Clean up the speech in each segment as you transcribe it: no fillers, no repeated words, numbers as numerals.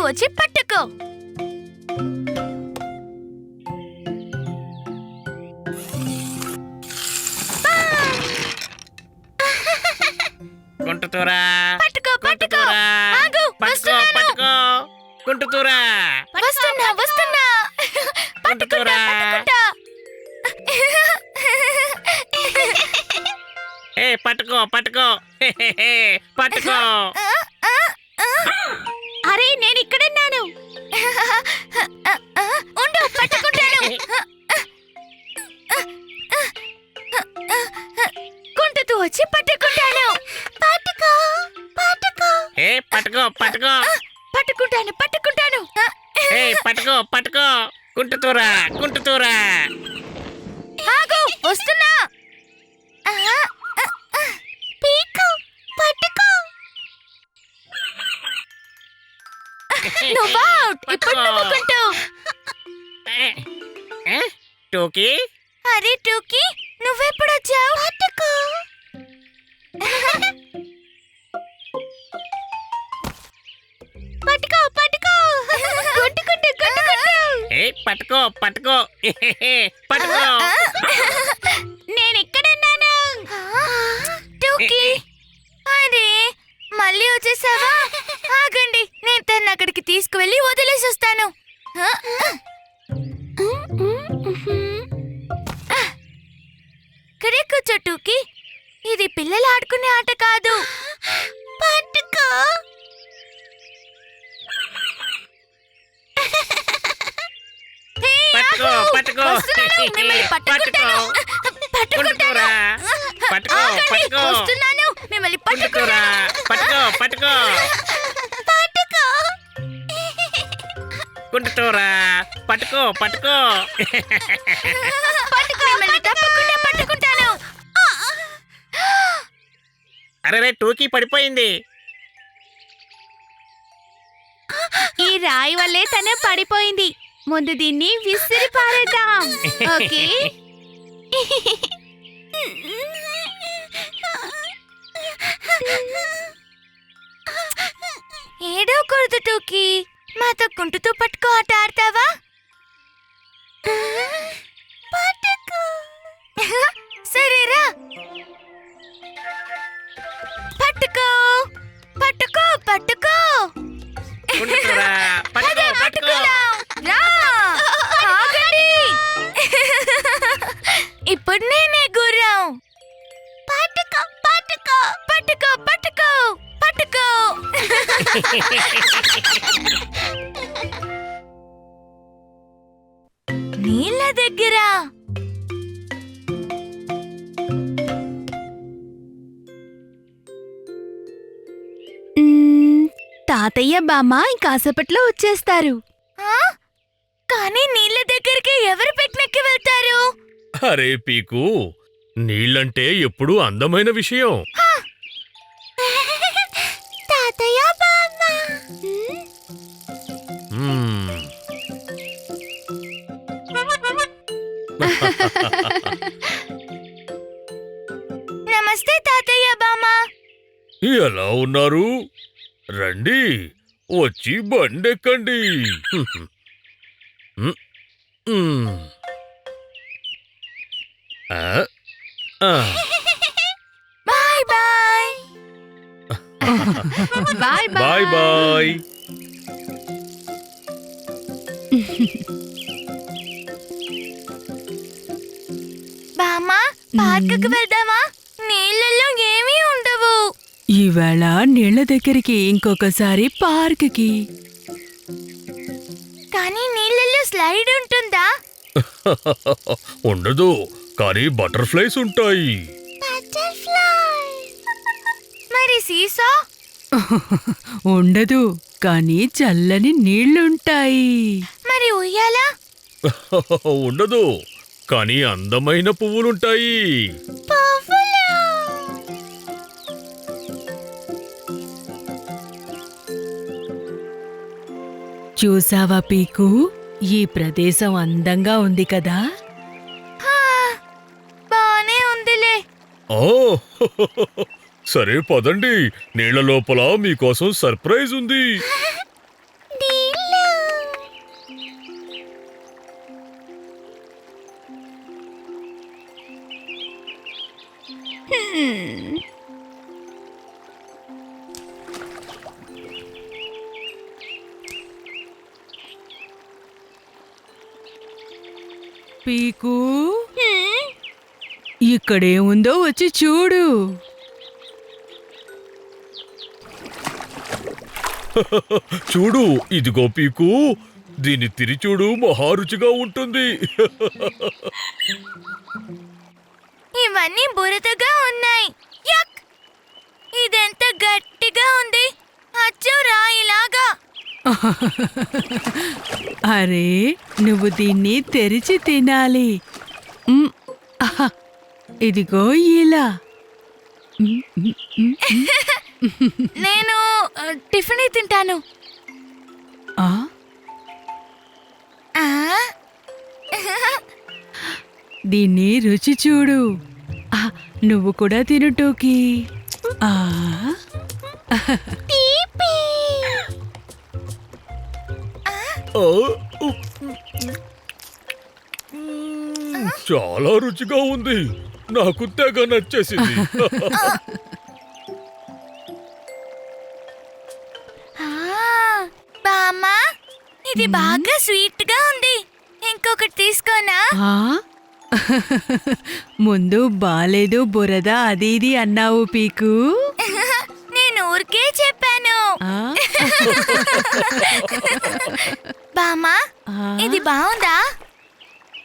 వచ్చి పట్టుకో. కుంటుతూరా పట్టుకో పట్టుకో. ఆగు, పట్టుకో వస్తున్నాను. పట్టుకో కుంటుతూరా వస్తున్నా వస్తున్నా. పట్టుకుంటా పట్టుకుంటా. ఏ పట్టుకో పట్టుకో పట్టుకో. అరే నేను ఇక్కడున్నాను. ఉండు పట్టుకుంటాను. కుంటుతూ వచ్చి పట్టుకుంటాను. పట్టుకో పట్టుకో. ఏ పట్టుకో పట్టుకో. పట్టుకుంటాను పట్టుకుంటాను. ఏ పట్టుకో పట్టుకో కుంటుతూరా కుంటుతూరా. ఆగు, వస్తున్నా. పీకు పట్టుకో. నువ్వు అవుట్. ఇప్పుడు నువ్వు కుంటు. టోకీ అరే టూకీ, నువ్వెప్పుడొచ్చావు? పట్టుకో. పట్టుకో పట్టుకో. కొట్టుకుంటూ కొట్టుకుంటూ. ఏ పట్టుకో పట్టుకో పట్టుకో. నేను ఇక్కడున్నాను. టూకీ, అరే మళ్ళీ వచ్చేసావా? ఆగండి, నేను తను అక్కడికి తీసుకువెళ్ళి వదిలేసి వస్తాను. ఇక్కడే కూర్చో టూకీ. ఇది పిల్లలు ఆడుకునే ఆట కాదు. పట్టుకో. హే, పట్టుకో ఆగు. పట్టుకో వస్తున్నాను, మిమ్మల్ని పట్టుకుంటాను. కుంటుతూరా పట్టుకుంటాను. పట్టుకో ఆగండి, పట్టుకో వస్తున్నాను, మిమ్మల్ని కుంటుతూరా పట్టుకుంటాను. పట్టుకో పట్టుకో పట్టుకో. కుంటుతూరా పట్టుకో పట్టుకో. పట్టుకో, మిమ్మల్ని తప్పకుండా పట్టుకుంటాను. అరే టోకీ పడిపోయింది. ఈ రాయి వల్లే తను పడిపోయింది. ముందు దీన్ని విసిరి పారేద్దాం. ఓకే. ఏడవకూడదు టూకీ. మాతో కుంటుతూ పట్టుకో ఆట ఆడతావా? పట్టుకో. సరేరా. పట్టుకో పట్టుకో పట్టుకో. కుంటుతూరా పట్టుకో అదే, పట్టుకో. పట్టుకుందాం. రా. ఆగండి. ఇప్పుడు నేనే గుర్రం. పట్టుకో పట్టుకో పట్టుకో పట్టుకో పట్టుకో. నీళ్ళ దగ్గర తాతయ్య బామ్మ ఇంకాసేపట్లో వచ్చేస్తారు. కానీ నీళ్ళ దగ్గరికి ఎవరు పిక్నిక్ కి వెళ్తారు? అరే పీకు, నీళ్ళంటే ఎప్పుడూ అందమైన విషయం. తాతయ్య బామ్మ. మ్మ్. నమస్తే తాతయ్య బామ్మ. ఎలా ఉన్నారు? రండి, వచ్చి బండెక్కండి. మ్మ్. మ్మ్. ఆ, ఆ. Bye bye. Bye bye bye. బామ్మ, పార్కుకు వెళ్దామా? నీళ్ళల్లో ఏమీ ఉండవు. ఈవేళ నీళ్ల దగ్గరికి, ఇంకొకసారి పార్కుకి. కానీ నీళ్ళల్లో స్లైడ్ ఉంటుందా? ఉండదు, కానీ బటర్ఫ్లైస్ ఉంటాయి. మరి సీసా? ఉండదు, కానీ చల్లని నీళ్లుంటాయి. మరి ఉయ్యాలా? ఉండదు, కానీ అందమైన పువ్వులుంటాయి. చూసావా పీకు, ఈ ప్రదేశం అందంగా ఉంది కదా? హా, బానే ఉందిలే. ఓ సరే పదండి, నీళ్ల లోపల మీకోసం సర్ప్రైజ్ ఉంది. డీ హ్మ్. పీకు హ్మ్. ఇక్కడేముందో వచ్చి చూడు. చూడు ఇదిగో పీకు దీన్ని తిరిచూడు మహారుచిగా ఉంటుంది. ఇవన్నీ బురదగా ఉన్నాయి. యక్! ఇదెంత గట్టిగా ఉంది, అచ్చు రాయిలాగా. అరే నువ్వు దీన్ని తెరిచి తినాలి. మ్, ఆహా, ఇదిగో ఇలా. మ్, మ్, మ్, మ్. నేను టిఫిన్ తింటాను. ఆ, ఆ? దీన్ని రుచి చూడు. ఆ, నువ్వు కూడా తిను టోకీ. ఆ, తీపి. ఆ, చాలా రుచిగా ఉంది. నాకు తెగ నచ్చేసింది. ఆ, బామ్మా, ఇది బాగా స్వీట్ గా ఉంది. ఇంకొకటి తీసుకోనా? ఆ? ముందు బాలేదు బురద అది ఇది అన్నావు పీకు. నేను ఊరికే చెప్పాను. ఆ? బామ్మా, ఆ? ఇది బాగుందా?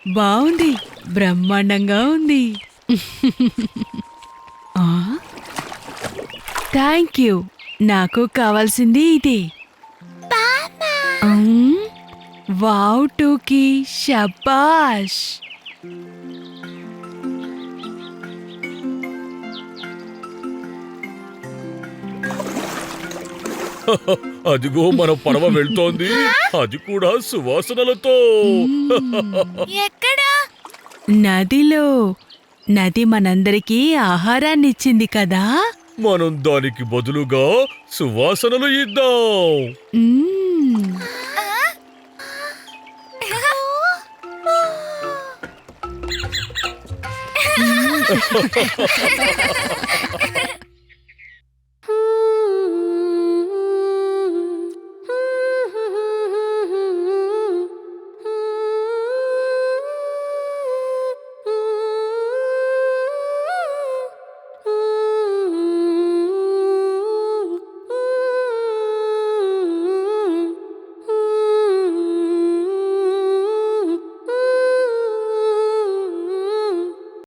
బావుంది, బ్రహ్మాండంగా ఉంది. Thank you. నాకు కావాల్సింది ఇదే. వావ్ టూకీ, షబాష్. అదిగో మన పడవ వెళ్తోంది, అది కూడా సువాసనలతో. ఎక్కడా? నదిలో. నది మనందరికీ ఆహారాన్నిచ్చింది కదా. మనం దానికి బదులుగా సువాసనలు ఇద్దాం. మ్మ్. ఆ?